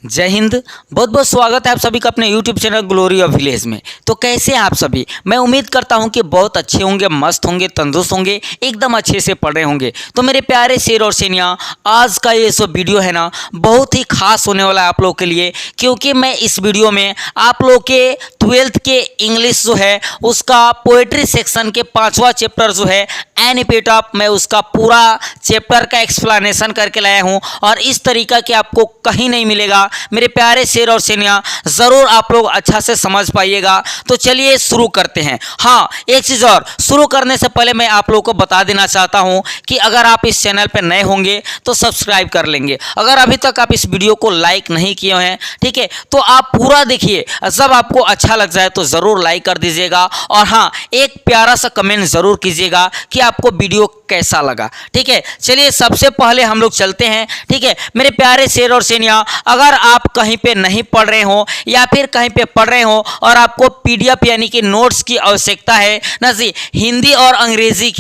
जय हिंद। बहुत बहुत स्वागत है आप सभी का अपने YouTube channel glory of village में। तो कैसे हैं आप सभी? मैं उम्मीद करता हूं कि बहुत अच्छे होंगे, मस्त होंगे, तंदुरुस्त होंगे, एकदम अच्छे से पढ़ रहे होंगे। तो मेरे प्यारे शेर और शेनिया, आज का ये जो वीडियो है ना, बहुत ही खास होने वाला है आप लोग के लिए, क्योंकि मैं इस वीडियो में आप लोग के 12th के इंग्लिश जो है उसका पोएट्री सेक्शन के 5वां चैप्टर जो है एनिपेट ऑफ, मैं उसका पूरा चैप्टर का एक्सप्लेनेशन करके लाया हूँ और इस तरीका के आपको कहीं नहीं मिलेगा। मेरे प्यारे शेर और शेनिया, ज़रूर आप लोग अच्छा से समझ पाइएगा। तो चलिए शुरू करते हैं। हाँ, एक चीज़ और, शुरू करने से पहले मैं आप लोगों को बता देना चाहता हूँ कि अगर आप इस चैनल पर नए होंगे तो सब्सक्राइब कर लेंगे। अगर अभी तक आप इस वीडियो को लाइक नहीं किए हैं, ठीक है, तो आप पूरा देखिए। जब आपको अच्छा लग जाए तो ज़रूर लाइक कर दीजिएगा और हाँ, एक प्यारा सा कमेंट ज़रूर कीजिएगा कि आपको वीडियो कैसा लगा। ठीक है, चलिए सबसे पहले हम लोग चलते हैं। ठीक है मेरे प्यारे शेर और शेनिया, अगर आप कहीं पे नहीं पढ़ रहे हो या फिर कहीं पे पढ़ रहे हो और आपको पीडीएफ यानी कि नोट्स की आवश्यकता है ना जी, हिंदी और अंग्रेजी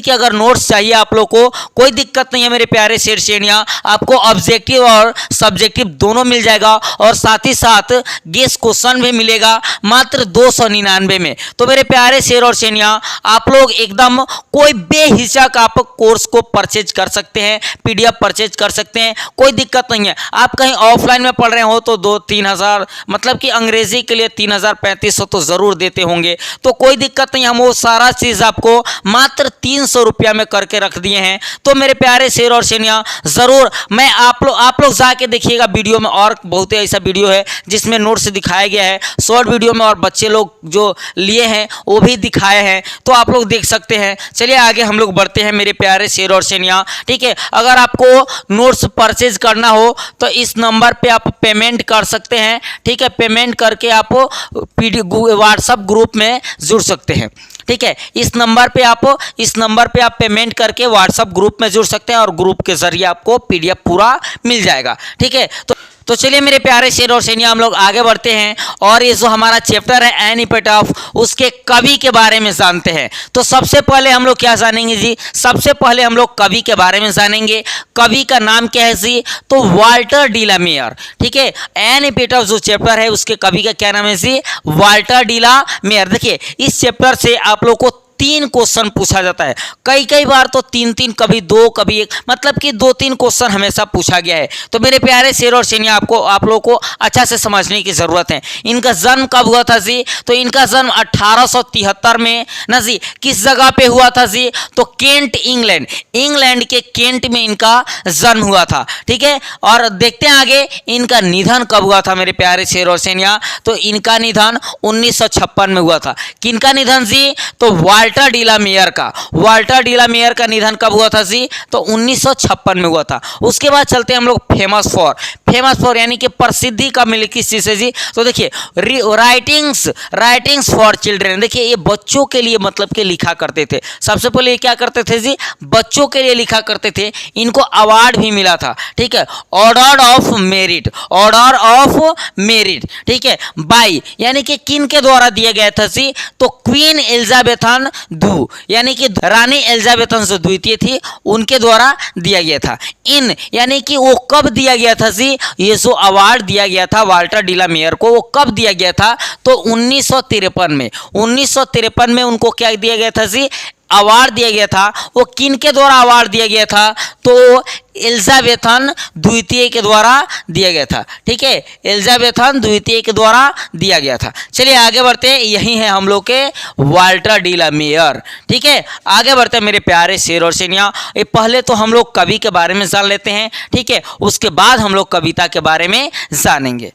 की अगर नोट्स चाहिए आप लोग को, कोई दिक्कत नहीं है मेरे प्यारे शेर शेनिया। आपको ऑब्जेक्टिव और सब्जेक्टिव दोनों मिल जाएगा और साथ ही साथ गेस क्वेश्चन भी मिलेगा मात्र 299 में। तो मेरे प्यारे शेर और शेनिया, आप लोग एकदम कोई बेहिचक आप कोर्स को परचेज कर सकते हैं, पीडीएफ परचेज कर सकते हैं, कोई दिक्कत नहीं है। आप कहीं ऑफलाइन में पढ़ रहे हो तो 2-3 हज़ार, मतलब कि अंग्रेजी के लिए 3,000-3,500 तो ज़रूर देते होंगे, तो कोई दिक्कत नहीं। हम वो सारा चीज़ आपको मात्र 300 रुपया में करके रख दिए हैं। तो मेरे प्यारे शेर और शेनिया, ज़रूर मैं आप लोग जाके देखिएगा वीडियो में, और बहुत ही ऐसा वीडियो है जिसमें नोट्स दिखाया गया है शॉर्ट वीडियो में, और बच्चे लोग जो लिए हैं वो भी दिखाए हैं, तो आप लोग देख सकते हैं। चलिए आगे हम लोग बढ़ते हैं मेरे प्यारे शेर और शेनिया। ठीक है, अगर आपको नोट्स परचेज करना हो तो इस नंबर पे आप पेमेंट कर सकते हैं। ठीक है, पेमेंट करके आप व्हाट्सएप ग्रुप में जुड़ सकते हैं। ठीक है, इस नंबर पे आप पेमेंट करके व्हाट्सएप ग्रुप में जुड़ सकते हैं और ग्रुप के जरिए आपको पीडीएफ पूरा मिल जाएगा। ठीक है, तो चलिए मेरे प्यारे शेर और शेनिया, हम लोग आगे बढ़ते हैं और ये जो हमारा चैप्टर है एनिपेट ऑफ, उसके कवि के बारे में जानते हैं। तो सबसे पहले हम लोग क्या जानेंगे जी? सबसे पहले हम लोग कवि के बारे में जानेंगे। कवि का नाम क्या है जी? तो वाल्टर डी ला मेयर। ठीक है, एनिपेट ऑफ जो चैप्टर है उसके कवि का क्या नाम है जी? Walter de la Mare. देखिए, इस चैप्टर से आप लोग को 3 क्वेश्चन पूछा जाता है। कई बार तो 3, कभी 2, कभी 1, मतलब कि 2-3 क्वेश्चन हमेशा पूछा गया है। तो मेरे प्यारे शेर और शेनिया, आप लोगों को अच्छा से समझने की जरूरत है। इनका जन्म कब हुआ था जी? तो इनका जन्म 1873 में ना जी, किस जगह पे हुआ था जी? तो केंट, इंग्लैंड के केंट में इनका जन्म हुआ था। ठीक है, और देखते हैं आगे इनका निधन कब हुआ था मेरे प्यारे शेर और शेनिया? तो इनका निधन 1956 में हुआ था। किनका निधन जी? तो वाल्टर डी ला मेयर का निधन कब हुआ था जी? तो 1956 में हुआ था। उसके बाद चलते हैं हम लोग फेमस फॉर यानी कि प्रसिद्धि का मिले किस चीज से जी? तो देखिए, राइटिंग्स फॉर चिल्ड्रेन। देखिए, ये बच्चों के लिए मतलब कि लिखा करते थे। सबसे पहले ये क्या करते थे जी? बच्चों के लिए लिखा करते थे। इनको अवार्ड भी मिला था। ठीक है, ऑर्डर ऑफ मेरिट। ठीक है, बाई यानी कि किन के द्वारा दिया गया था जी? तो क्वीन एलिजाबेथन दू, यानी कि रानी एलिजाबेथन जो द्वितीय थी उनके द्वारा दिया गया था। इन यानी कि वो कब दिया गया था जी? ये जो अवार्ड दिया गया था वाल्टर डी ला मेयर को, वो कब दिया गया था? तो 1953 में उनको क्या दिया गया था जी? अवार्ड दिया गया था। वो किन के द्वारा अवार्ड दिया गया था? तो एलिजाबेथन द्वितीय के द्वारा दिया गया था। ठीक है, एलिजाबेथन द्वितीय के द्वारा दिया गया था। चलिए आगे बढ़ते हैं, यही है हम लोग के वाल्टर डी ला मेयर। ठीक है, आगे बढ़ते हैं मेरे प्यारे शेर और शेनिया। पहले तो हम लोग कवि के बारे में जान लेते हैं। ठीक है, उसके बाद हम लोग कविता के बारे में जानेंगे।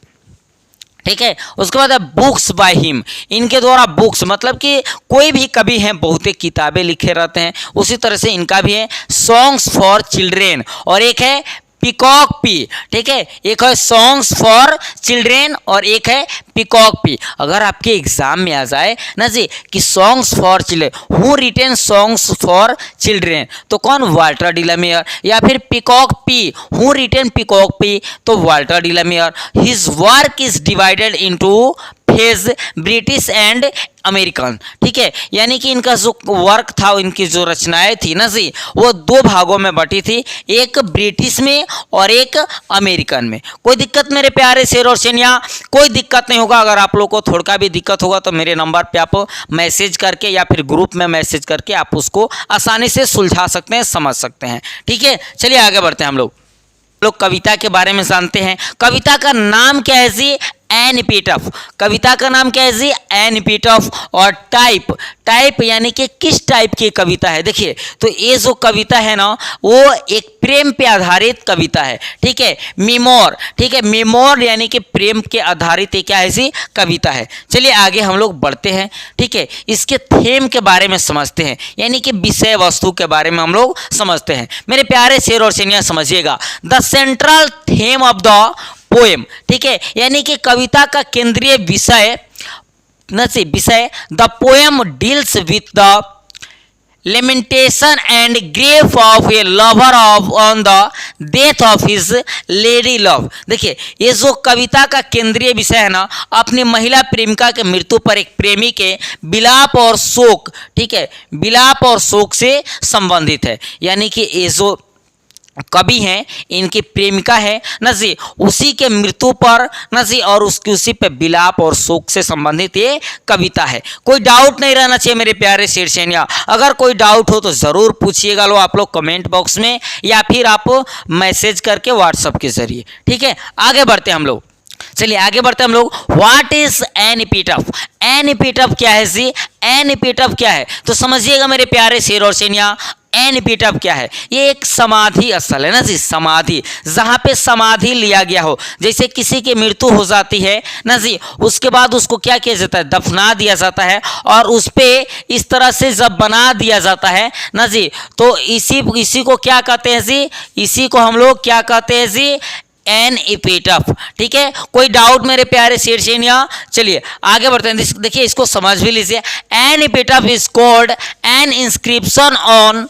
ठीक है, उसके बाद है बुक्स बाय हिम। इनके द्वारा बुक्स मतलब कि कोई भी कवि हैं, बहुत किताबें लिखे रहते हैं, उसी तरह से इनका भी है सॉन्ग्स फॉर चिल्ड्रेन, और एक है पिकॉक पी। ठीक है, एक है सॉन्ग्स फॉर चिल्ड्रेन और एक है पिकॉक पी। अगर आपके एग्जाम में आ जाए ना जी कि songs for children, who written songs for children, तो कौन? Walter de la Mare. या फिर Peacock Pie, who written Peacock Pie, तो Walter de la Mare. His work is divided into phase British and American. ठीक है, यानी कि इनका जो वर्क था, इनकी जो रचनाएं थी ना जी, वो दो भागों में बटी थी, एक ब्रिटिश में और एक अमेरिकन में। कोई दिक्कत मेरे प्यारे शेर और शेनिया? कोई दिक्कत नहीं होगा। अगर आप लोग को थोड़ा भी दिक्कत होगा तो मेरे नंबर पे आप मैसेज करके या फिर ग्रुप में मैसेज करके आप उसको आसानी से सुलझा सकते हैं, समझ सकते हैं। ठीक है, चलिए आगे बढ़ते हैं। हम लोग कविता के बारे में जानते हैं। कविता का नाम क्या है जी? एन एपिटफ। कविता का नाम क्या है जी? एन एपिटफ। और टाइप यानी कि किस टाइप की कविता है। देखिए, तो ये जो कविता है ना, वो एक प्रेम पे आधारित कविता है। ठीक है, मेमोर। ठीक है, मेमोर यानी कि प्रेम के आधारित क्या है जी? कविता है। चलिए आगे हम लोग बढ़ते हैं। ठीक है, इसके थीम के बारे में समझते हैं, यानी कि विषय वस्तु के बारे में हम लोग समझते हैं। मेरे प्यारे शेर और शेनिया समझिएगा, the central theme of the poem. ठीक है, यानी कि कविता का केंद्रीय विषय the poem deals with the lamentation and grief of a lover on the death of his lady love। देखिए, ये जो कविता का केंद्रीय विषय है ना, अपनी महिला प्रेमिका के मृत्यु पर एक प्रेमी के विलाप और शोक, ठीक है, विलाप और शोक से संबंधित है। यानी कि ये जो कवि हैं, इनकी प्रेमिका है ना जी, उसी के मृत्यु पर ना जी, और उसी पे विलाप और शोक से संबंधित ये कविता है। कोई डाउट नहीं रहना चाहिए मेरे प्यारे शेर शेनिया। अगर कोई डाउट हो तो ज़रूर पूछिएगा लो आप लोग कमेंट बॉक्स में, या फिर आप मैसेज करके व्हाट्सएप के जरिए। ठीक है, आगे बढ़ते हैं हम लोग। चलिए आगे बढ़ते हैं हम लोग। What is an epitaph? An epitaph क्या है जी? एन एपिटफ क्या है तो समझिएगा मेरे प्यारे शेर और शेनिया। एन एपिटफ क्या है? ये एक समाधि स्थल है ना जी, समाधि, जहाँ पे समाधि लिया गया हो। जैसे किसी की मृत्यु हो जाती है ना जी, उसके बाद उसको क्या किया जाता है? दफना दिया जाता है, और उस पे इस तरह से जब बना दिया जाता है ना जी, तो इसी को क्या कहते हैं जी? इसी को हम लोग क्या कहते हैं जी? एन एपिटफ। ठीक है, कोई डाउट मेरे प्यारे शेर शेनिया? चलिए आगे बढ़ते हैं। देखिए, इसको समझ भी लीजिए। An epitaph is called an inscription on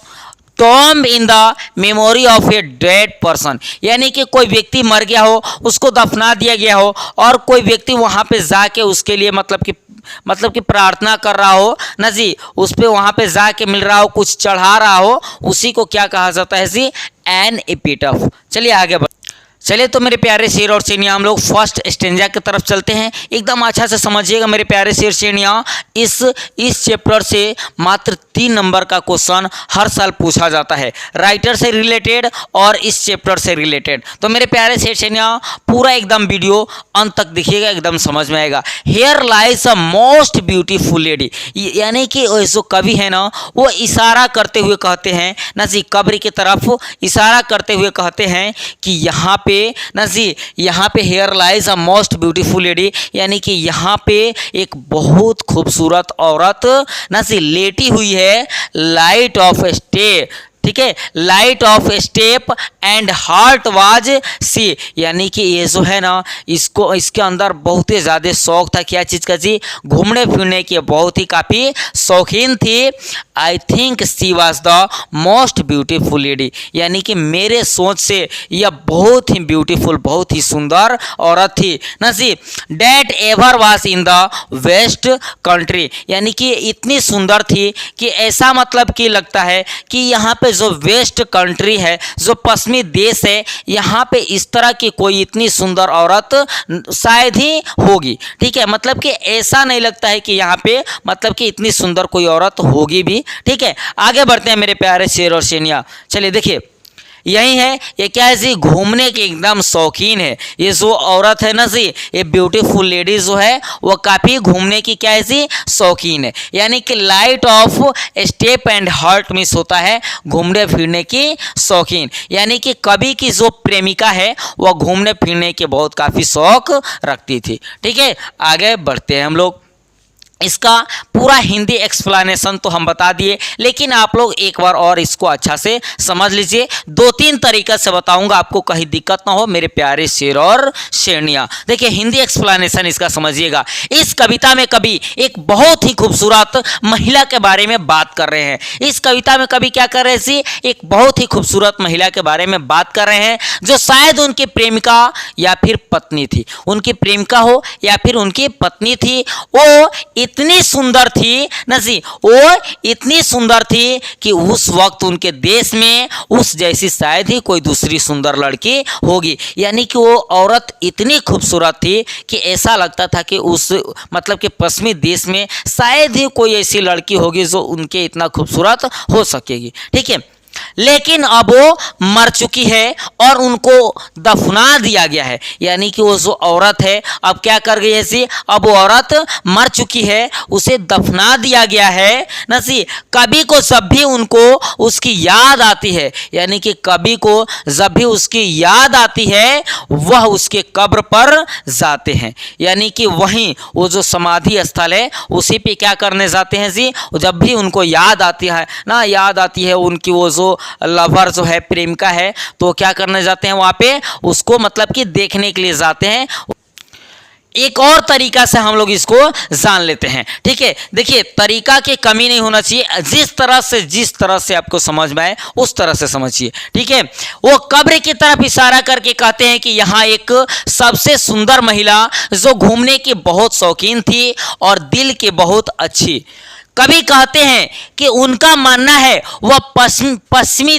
tomb in the memory of a dead person. यानी कि कोई व्यक्ति मर गया हो, उसको दफना दिया गया हो, और कोई व्यक्ति वहां पे जाके उसके लिए मतलब कि प्रार्थना कर रहा हो ना जी, उस पे वहां पे जाके मिल रहा हो, कुछ चढ़ा रहा हो, उसी को क्या कहा जाता है जी? एन एपिटफ। चलिए आगे चलिए, तो मेरे प्यारे शेर और शेनिया, हम लोग फर्स्ट स्टेंजा की तरफ चलते हैं। एकदम अच्छा से समझिएगा मेरे प्यारे शेर शेनिया। इस चैप्टर से मात्र 3 नंबर का क्वेश्चन हर साल पूछा जाता है, राइटर से रिलेटेड और इस चैप्टर से रिलेटेड। तो मेरे प्यारे शेर शेनिया, पूरा एकदम वीडियो अंत तक देखिएगा, एकदम समझ में आएगा। Here lies a most beautiful lady. यानी कि जो कवि है ना, वो इशारा करते हुए कहते हैं ना जी, कब्र की तरफ इशारा करते हुए कहते हैं कि यहाँ पे ना जी, यहाँ पे here lies a most beautiful lady, यानी कि यहाँ पे एक बहुत खूबसूरत औरत ना जी लेटी हुई है, लाइट ऑफ स्टे। ठीक है, light of step and heart was she. यानी कि ये जो है ना, इसके अंदर बहुत ही ज़्यादा शौक था, क्या चीज़ का जी? घूमने फिरने की बहुत ही काफ़ी शौकीन थी। I think she was the most beautiful lady. यानी कि मेरे सोच से यह बहुत ही ब्यूटीफुल, बहुत ही सुंदर औरत थी ना जी, that ever was in the West country. यानी कि इतनी सुंदर थी कि ऐसा मतलब कि लगता है कि यहाँ पे जो वेस्ट कंट्री है, जो पश्चिमी देश है, यहाँ पे इस तरह की कोई इतनी सुंदर औरत शायद ही होगी। ठीक है, मतलब कि ऐसा नहीं लगता है कि यहाँ पे मतलब कि इतनी सुंदर कोई औरत होगी भी। ठीक है, आगे बढ़ते हैं मेरे प्यारे शेर और शेनिया। चलिए देखिए, यही है, ये क्या है जी? घूमने की एकदम शौकीन है ये जो औरत है ना जी, ये ब्यूटीफुल लेडी जो है, वो काफ़ी घूमने की क्या है जी? शौकीन है। यानी कि light of step and heart miss होता है, घूमने फिरने की शौकीन। यानी कि कवि की जो प्रेमिका है, वह घूमने फिरने के बहुत काफ़ी शौक रखती थी। ठीक है, आगे बढ़ते हैं हम लोग। इसका पूरा हिंदी एक्सप्लेनेशन तो हम बता दिए, लेकिन आप लोग एक बार और इसको अच्छा से समझ लीजिए। 2-3 तरीक़े से बताऊंगा, आपको कहीं दिक्कत ना हो मेरे प्यारे शेर और शेरनियाँ। देखिए हिंदी एक्सप्लेनेशन इसका समझिएगा। इस कविता में कवि एक बहुत ही खूबसूरत महिला के बारे में बात कर रहे हैं। इस कविता में कवि क्या कर रहे हैं जी, एक बहुत ही खूबसूरत महिला के बारे में बात कर रहे हैं, जो शायद उनकी प्रेमिका या फिर पत्नी थी। उनकी प्रेमिका हो या फिर उनकी पत्नी थी। वो इतनी सुंदर थी ना जी, वो इतनी सुंदर थी कि उस वक्त उनके देश में उस जैसी शायद ही कोई दूसरी सुंदर लड़की होगी। यानी कि वो औरत इतनी खूबसूरत थी कि ऐसा लगता था कि उस मतलब कि पश्चिमी देश में शायद ही कोई ऐसी लड़की होगी जो उनके इतना खूबसूरत हो सकेगी। ठीक है, लेकिन अब वो मर चुकी है और उनको दफना दिया गया है। यानी कि वो जो औरत है अब क्या कर गई है जी, अब वो औरत मर चुकी है, उसे दफना दिया गया है ना जी। कवि को जब भी उनको उसकी याद आती है, यानी कि कवि को जब भी उसकी याद आती है वह उसके कब्र पर जाते हैं। यानी कि वहीं वो जो समाधि स्थल है उसी पे क्या करने जाते हैं जी, जब भी उनको याद आती है ना, याद आती है उनकी वो जो लवर जो है, प्रेमिका है, तो क्या करने जाते हैं वहां पे, उसको मतलब कि देखने के लिए जाते हैं। एक और तरीका से हम लोग इसको जान लेते हैं। ठीक है, देखिए तरीका की कमी नहीं होना चाहिए, जिस तरह से आपको समझ में आए उस तरह से समझिए। ठीक है, वो कब्र की तरफ इशारा करके कहते हैं कि यहाँ एक सबसे सुंदर महिला जो घूमने की बहुत शौकीन थी और दिल की बहुत अच्छी। कभी कहते हैं कि उनका मानना है वह पश्चिमी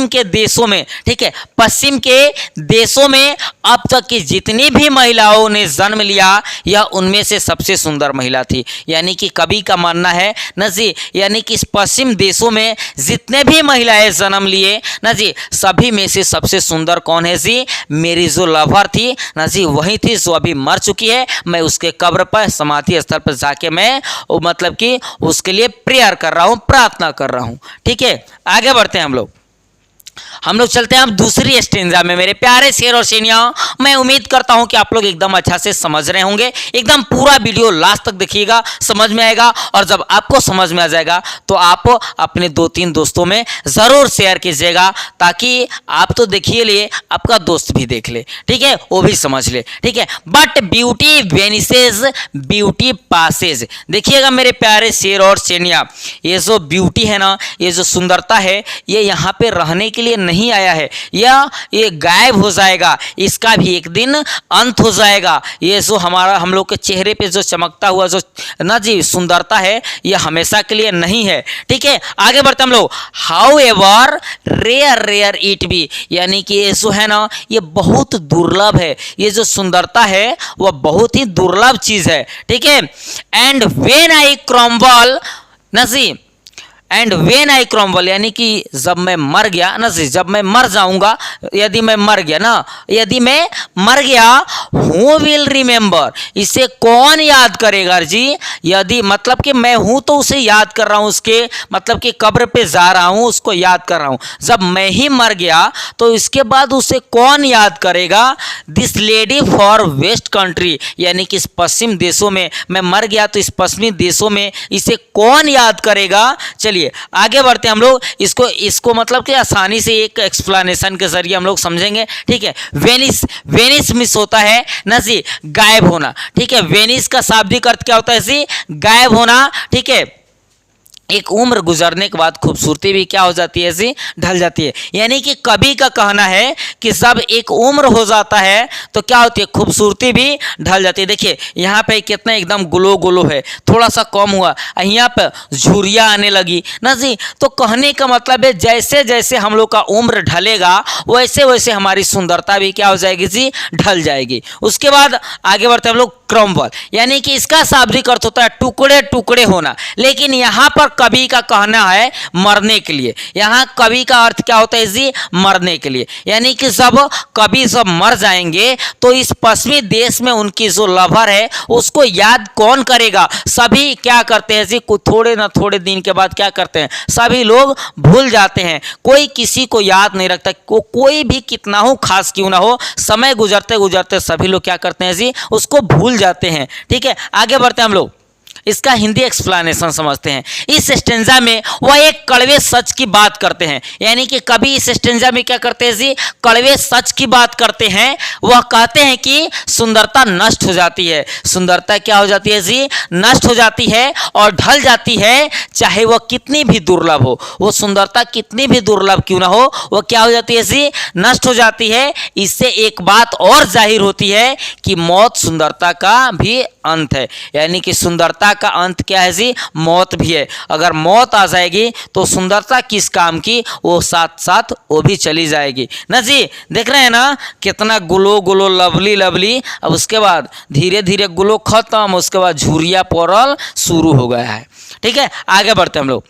के देशों में, ठीक है, पश्चिम के देशों में अब तक की जितनी भी महिलाओं ने जन्म लिया यह उनमें से सबसे सुंदर महिला थी। यानी कि कवि का मानना है ना जी, यानी कि इस पश्चिम देशों में जितने भी महिलाएं जन्म लिए ना जी, सभी में से सबसे सुंदर कौन है जी, मेरी जो लवर थी ना जी वही थी जो अभी मर चुकी है। मैं उसके कब्र पर समाधि स्थल पर जाके मैं मतलब कि उसके लिए प्रेयर कर रहा हूं, प्रार्थना कर रहा हूं। ठीक है, आगे बढ़ते हैं हम लोग चलते हैं अब दूसरी स्टेंजा में। मेरे प्यारे शेर और शेरनियां, मैं उम्मीद करता हूं कि आप लोग एकदम अच्छा से समझ रहे होंगे। एकदम पूरा वीडियो लास्ट तक देखिएगा, समझ में आएगा। और जब आपको समझ में आ जाएगा तो आप अपने 2-3 दोस्तों में जरूर शेयर कीजिएगा, ताकि आप तो देखिए लिए, आपका दोस्त भी देख ले, ठीक है, वो भी समझ ले। ठीक है, बट ब्यूटी वेनिसेज ब्यूटी पासेज। देखिएगा मेरे प्यारे शेर और शेरनियां, ये जो ब्यूटी है ना, ये जो सुंदरता है, ये यहाँ पे रहने के लिए नहीं आया है, या ये गायब हो जाएगा, इसका भी एक दिन अंत हो जाएगा। ये जो हम लोग के चेहरे पे जो चमकता हुआ जो ना जी सुंदरता है, ये हमेशा के लिए नहीं है। ठीक है, आगे बढ़ते हम लोग। However rare it be, यानी कि ये जो है ना, ये बहुत दुर्लभ है। ये जो सुंदरता है वह बहुत ही दुर्लभ चीज है। ठीक है, एंड व्हेन आई क्रम्बल ना जी, एंड वेन आई क्रम्बल, यानी कि जब मैं मर गया ना जी, जब मैं मर जाऊंगा, यदि मैं मर गया ना, यदि मैं मर गया, हु विल रिमेंबर, इसे कौन याद करेगा जी। यदि मतलब कि मैं हूं तो उसे याद कर रहा हूं, उसके मतलब कि कब्र पे जा रहा हूं, उसको याद कर रहा हूं। जब मैं ही मर गया तो इसके बाद उसे कौन याद करेगा। This lady for west country, यानी कि इस पश्चिम देशों में मैं मर गया तो इस पश्चिमी देशों में इसे कौन याद करेगा। चलिए आगे बढ़ते हैं हम लोग, इसको मतलब कि आसानी से एक एक्सप्लेनेशन के जरिए हम लोग समझेंगे। ठीक है, वेनिस मिस होता है ना जी, गायब होना। ठीक है, वेनिस का शाब्दिक अर्थ क्या होता है जी, गायब होना। ठीक है, एक उम्र गुजरने के बाद खूबसूरती भी क्या हो जाती है जी, ढल जाती है। यानी कि कवि का कहना है कि जब एक उम्र हो जाता है तो क्या होती है, खूबसूरती भी ढल जाती है। देखिए यहाँ पे कितना एकदम ग्लो है, थोड़ा सा कम हुआ, यहाँ पे झुर्रियाँ आने लगी ना जी। तो कहने का मतलब है जैसे जैसे हम लोग का उम्र ढलेगा वैसे वैसे हमारी सुंदरता भी क्या हो जाएगी जी, ढल जाएगी। उसके बाद आगे बढ़ते हम लोग क्रम्बल, यानी कि इसका शाब्दिक अर्थ होता है टुकड़े टुकड़े होना। लेकिन यहाँ पर कवि का कहना है मरने के लिए। यहाँ कवि का अर्थ क्या होता है जी? मरने के लिए। यानी कि जब कवि सब मर जाएंगे तो इस पश्चिमी देश में उनकी जो लवर है उसको याद कौन करेगा? सभी क्या करते हैं जी? थोड़े ना थोड़े दिन के बाद क्या करते हैं? सभी लोग भूल जाते हैं, कोई किसी को याद नहीं रखता। कोई भी कितना हो खास क्यों ना हो, समय गुजरते गुजरते सभी लोग क्या करते हैं जी? उसको भूल जाते हैं। ठीक है, आगे बढ़ते हैं हम लोग, इसका हिंदी एक्सप्लेनेशन समझते हैं। इस स्टेंजा में वह एक कड़वे सच की बात करते हैं। यानी कि कभी इस स्टेंजा में क्या करते हैं जी? कड़वे सच की बात करते हैं। वह कहते हैं कि सुंदरता नष्ट हो जाती है। सुंदरता क्या हो जाती है जी? नष्ट हो जाती है और ढल जाती है, चाहे वह कितनी भी दुर्लभ हो। वो सुंदरता कितनी भी दुर्लभ क्यों ना हो, वह क्या हो जाती है जी? नष्ट हो जाती है। इससे एक बात और जाहिर होती है कि मौत सुंदरता का भी अंत है। यानी कि सुंदरता का अंत क्या है जी? मौत भी है। अगर मौत आ जाएगी तो सुंदरता किस काम की, वो साथ साथ वो भी चली जाएगी ना जी। देख रहे हैं ना कितना ग्लो ग्लो लवली लवली। अब उसके बाद धीरे धीरे ग्लो खत्म, उसके बाद झुरिया पड़ल शुरू हो गया है। ठीक है, आगे बढ़ते हम लोग।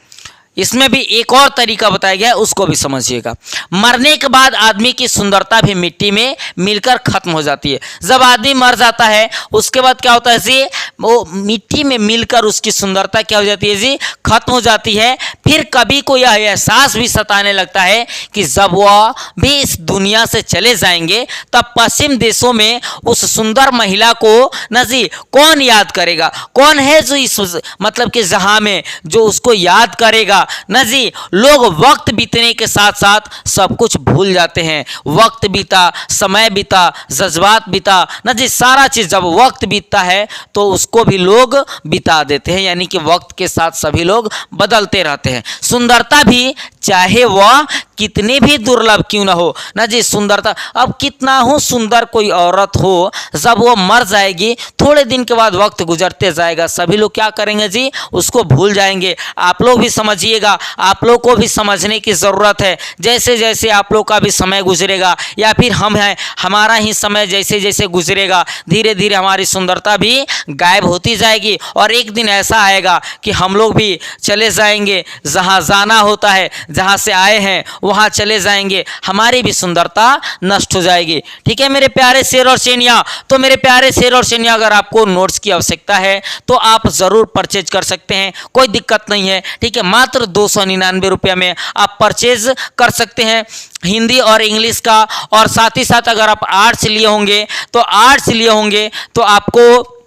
इसमें भी एक और तरीका बताया गया है, उसको भी समझिएगा। मरने के बाद आदमी की सुंदरता भी मिट्टी में मिलकर खत्म हो जाती है। जब आदमी मर जाता है उसके बाद क्या होता है जी? वो मिट्टी में मिलकर उसकी सुंदरता क्या हो जाती है जी? खत्म हो जाती है। फिर कभी को यह एहसास भी सताने लगता है कि जब वह भी इस दुनिया से चले जाएंगे तब पश्चिम देशों में उस सुंदर महिला को न जी कौन याद करेगा? कौन है जो इस मतलब कि जहां में जो उसको याद करेगा? न जी लोग वक्त बीतने के साथ साथ सब कुछ भूल जाते हैं। वक्त बीता, समय बीता, जज्बात बीता, न जी सारा चीज जब वक्त बीतता है तो उसको भी लोग बिता देते हैं। यानी कि वक्त के साथ सभी लोग बदलते रहते हैं। सुंदरता भी चाहे वह कितनी भी दुर्लभ क्यों ना हो ना जी, सुंदरता अब कितना हो सुंदर कोई औरत हो, जब वो मर जाएगी थोड़े दिन के बाद वक्त गुजरते जाएगा, सभी लोग क्या करेंगे जी? उसको भूल जाएंगे। आप लोग भी समझिएगा, आप लोग को भी समझने की ज़रूरत है। जैसे जैसे आप लोग का भी समय गुजरेगा या फिर हम हैं, हमारा ही समय जैसे जैसे गुजरेगा धीरे धीरे हमारी सुंदरता भी गायब होती जाएगी और एक दिन ऐसा आएगा कि हम लोग भी चले जाएंगे, जहाँ जाना होता है, जहाँ से आए हैं वहाँ चले जाएंगे, हमारी भी सुंदरता नष्ट हो जाएगी। ठीक है मेरे प्यारे शेर और शेनिया। तो मेरे प्यारे शेर और शेनिया, अगर आपको नोट्स की आवश्यकता है तो आप ज़रूर परचेज कर सकते हैं, कोई दिक्कत नहीं है। ठीक है, मात्र 299 रुपये में आप परचेज कर सकते हैं हिंदी और इंग्लिश का। और साथ ही साथ अगर आप आर्ट्स लिए होंगे तो आपको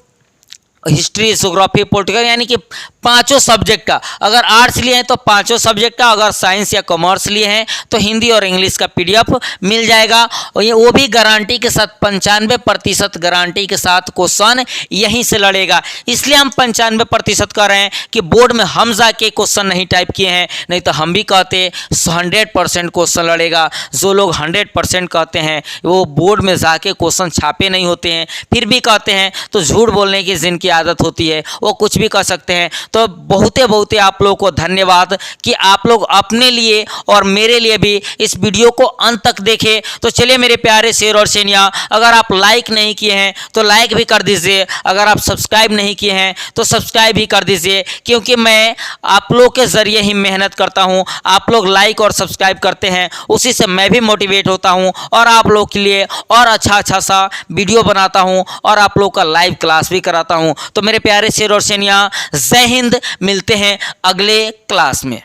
हिस्ट्री, ज्योग्राफी, पॉलिटिकल यानी कि पांचों सब्जेक्ट का, अगर आर्ट्स लिए हैं तो पांचों सब्जेक्ट का, अगर साइंस या कॉमर्स लिए हैं तो हिंदी और इंग्लिश का पीडीएफ मिल जाएगा। और ये वो भी गारंटी के साथ, 95% गारंटी के साथ क्वेश्चन यहीं से लड़ेगा। इसलिए हम 95% कर रहे हैं कि बोर्ड में हम जाके क्वेश्चन नहीं टाइप किए हैं, नहीं तो हम भी कहते 100% क्वेश्चन लड़ेगा। जो लोग 100% कहते हैं वो बोर्ड में जाके क्वेश्चन छापे नहीं होते हैं, फिर भी कहते हैं, तो झूठ बोलने की जिनकी आदत होती है वो कुछ भी कह सकते हैं। तो बहुते आप लोगों को धन्यवाद कि आप लोग अपने लिए और मेरे लिए भी इस वीडियो को अंत तक देखें। तो चलिए मेरे प्यारे शेर और शेनिया, अगर आप लाइक नहीं किए हैं तो लाइक भी कर दीजिए, अगर आप सब्सक्राइब नहीं किए हैं तो सब्सक्राइब भी कर दीजिए, क्योंकि मैं आप लोग के ज़रिए ही मेहनत करता हूँ। आप लोग लाइक और सब्सक्राइब करते हैं, उसी से मैं भी मोटिवेट होता हूँ और आप लोग के लिए और अच्छा सा वीडियो बनाता हूँ और आप लोग का लाइव क्लास भी कराता हूँ। तो मेरे प्यारे शेर और शेनिया, जय हिंद। मिलते हैं अगले क्लास में।